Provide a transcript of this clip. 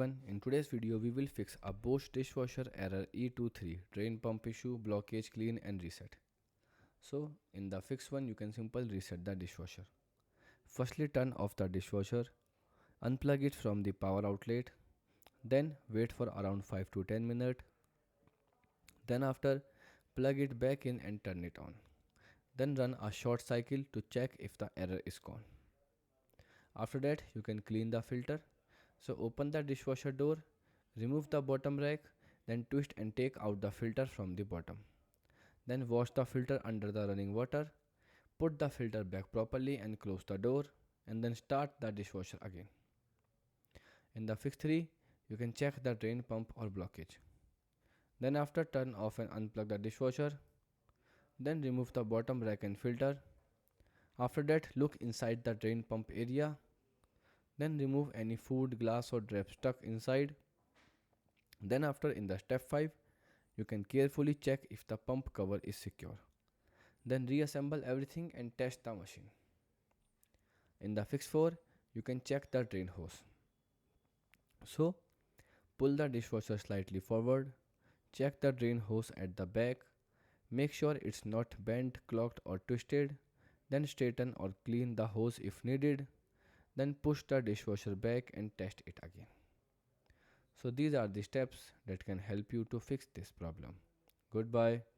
In today's video, we will fix a Bosch dishwasher error E23 drain pump issue, blockage, clean and reset. So in the fix one, you can simply reset the dishwasher. Firstly, turn off the dishwasher, unplug it from the power outlet, then wait for around 5 to 10 minutes. Then after, plug it back in and turn it on. Then run a short cycle to check if the error is gone. After that, you can clean the filter. So open the dishwasher door, remove the bottom rack, then twist and take out the filter from the bottom. Then wash the filter under the running water. Put the filter back properly and close the door, and then start the dishwasher again. In the fix 3, you can check the drain pump or blockage. Then after, turn off and unplug the dishwasher. Then remove the bottom rack and filter. After that, look inside the drain pump area. Then remove any food, glass or drap stuck inside. Then after, in the step 5, you can carefully check if the pump cover is secure. Then reassemble everything and test the machine. In the fix 4, you can check the drain hose. So pull the dishwasher slightly forward, check the drain hose at the back, make sure it's not bent, clogged or twisted, then straighten or clean the hose if needed, then push the dishwasher back and test it again. So these are the steps that can help you to fix this problem. Goodbye.